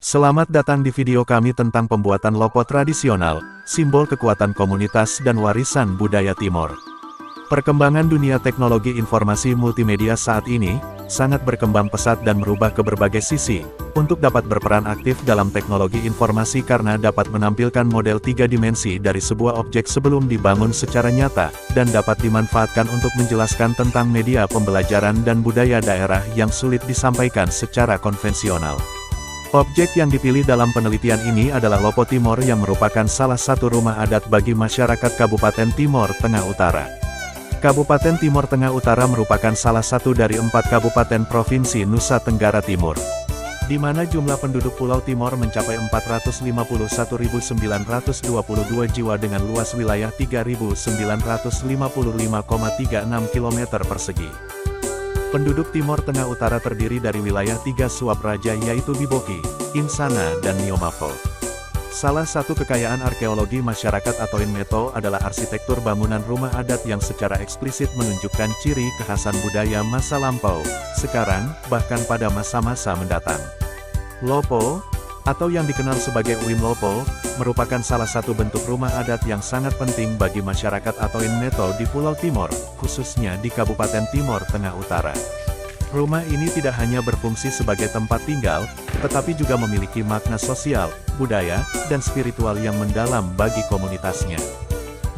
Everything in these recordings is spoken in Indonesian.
Selamat datang di video kami tentang pembuatan lopo tradisional, simbol kekuatan komunitas dan warisan budaya Timor. Perkembangan dunia teknologi informasi multimedia saat ini, sangat berkembang pesat dan merubah ke berbagai sisi, untuk dapat berperan aktif dalam teknologi informasi karena dapat menampilkan model 3 dimensi dari sebuah objek sebelum dibangun secara nyata, dan dapat dimanfaatkan untuk menjelaskan tentang media pembelajaran dan budaya daerah yang sulit disampaikan secara konvensional. Objek yang dipilih dalam penelitian ini adalah Lopo Timor yang merupakan salah satu rumah adat bagi masyarakat Kabupaten Timor Tengah Utara. Kabupaten Timor Tengah Utara merupakan salah satu dari 4 kabupaten Provinsi Nusa Tenggara Timur, di mana jumlah penduduk Pulau Timor mencapai 451.922 jiwa dengan luas wilayah 3.955,36 km persegi. Penduduk Timor Tengah Utara terdiri dari wilayah 3 suap raja yaitu Biboki, Insana dan Niomafo. Salah satu kekayaan arkeologi masyarakat atau Inmeto adalah arsitektur bangunan rumah adat yang secara eksplisit menunjukkan ciri kekhasan budaya masa lampau, sekarang, bahkan pada masa-masa mendatang. Lopo, atau yang dikenal sebagai Uim Lopo, merupakan salah satu bentuk rumah adat yang sangat penting bagi masyarakat atau Inmeto di Pulau Timor, khususnya di Kabupaten Timor Tengah Utara. Rumah ini tidak hanya berfungsi sebagai tempat tinggal, tetapi juga memiliki makna sosial, budaya, dan spiritual yang mendalam bagi komunitasnya.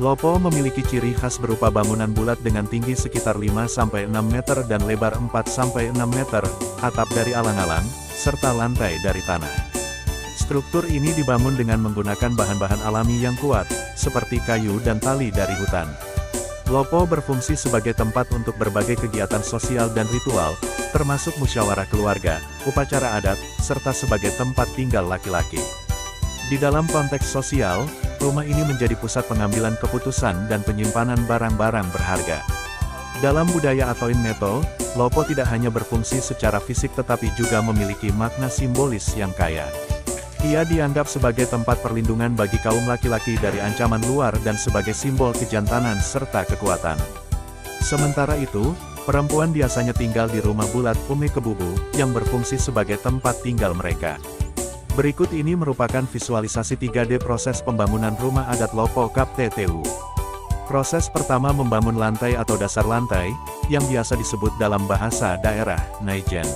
Lopo memiliki ciri khas berupa bangunan bulat dengan tinggi sekitar 5-6 meter dan lebar 4-6 meter, atap dari alang-alang, serta lantai dari tanah. Struktur ini dibangun dengan menggunakan bahan-bahan alami yang kuat, seperti kayu dan tali dari hutan. Lopo berfungsi sebagai tempat untuk berbagai kegiatan sosial dan ritual, termasuk musyawarah keluarga, upacara adat, serta sebagai tempat tinggal laki-laki. Di dalam konteks sosial, rumah ini menjadi pusat pengambilan keputusan dan penyimpanan barang-barang berharga. Dalam budaya atau Inmeto, Lopo tidak hanya berfungsi secara fisik tetapi juga memiliki makna simbolis yang kaya. Ia dianggap sebagai tempat perlindungan bagi kaum laki-laki dari ancaman luar dan sebagai simbol kejantanan serta kekuatan. Sementara itu, perempuan biasanya tinggal di rumah bulat Ume Kebubu, yang berfungsi sebagai tempat tinggal mereka. Berikut ini merupakan visualisasi 3D proses pembangunan rumah adat Lopo Kap TTU. Proses pertama membangun lantai atau dasar lantai, yang biasa disebut dalam bahasa daerah, Naijen.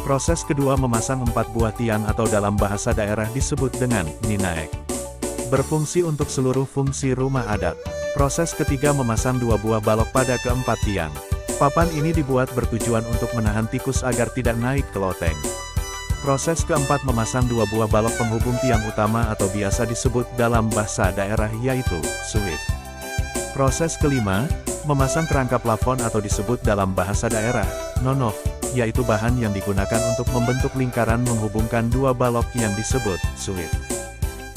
Proses kedua memasang 4 buah tiang atau dalam bahasa daerah disebut dengan ninaek. Berfungsi untuk seluruh fungsi rumah adat. Proses ketiga memasang 2 buah balok pada keempat tiang. Papan ini dibuat bertujuan untuk menahan tikus agar tidak naik ke loteng. Proses keempat memasang 2 buah balok penghubung tiang utama atau biasa disebut dalam bahasa daerah yaitu suit. Proses kelima, memasang kerangka plafon atau disebut dalam bahasa daerah, nonof, yaitu bahan yang digunakan untuk membentuk lingkaran menghubungkan 2 balok yang disebut suit.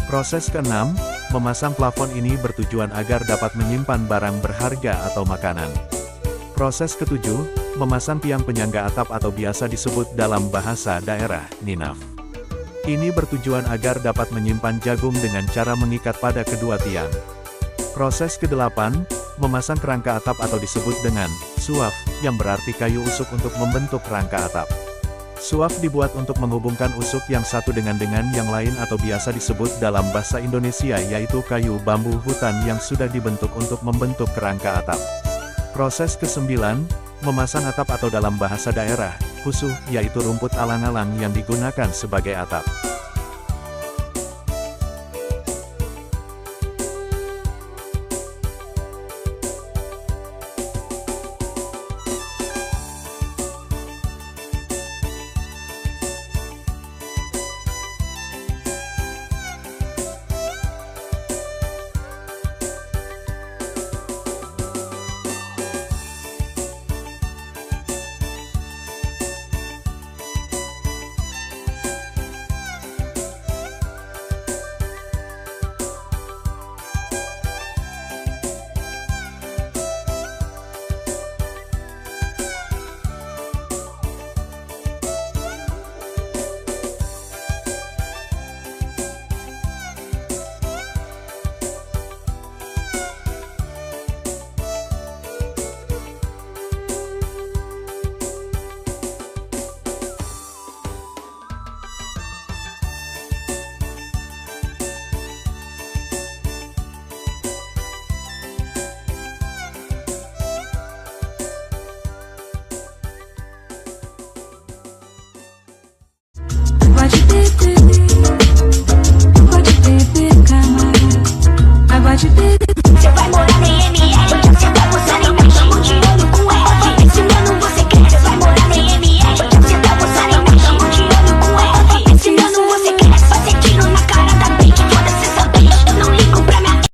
Proses keenam, memasang plafon ini bertujuan agar dapat menyimpan barang berharga atau makanan. Proses ketujuh, memasang tiang penyangga atap atau biasa disebut dalam bahasa daerah, ninaf. Ini bertujuan agar dapat menyimpan jagung dengan cara mengikat pada kedua tiang. Proses ke-8, memasang kerangka atap atau disebut dengan suaf, yang berarti kayu usuk untuk membentuk rangka atap. Suaf dibuat untuk menghubungkan usuk yang satu dengan yang lain atau biasa disebut dalam bahasa Indonesia yaitu kayu bambu hutan yang sudah dibentuk untuk membentuk kerangka atap. Proses ke-9, memasang atap atau dalam bahasa daerah, husuh, yaitu rumput alang-alang yang digunakan sebagai atap. Cepat mulai ini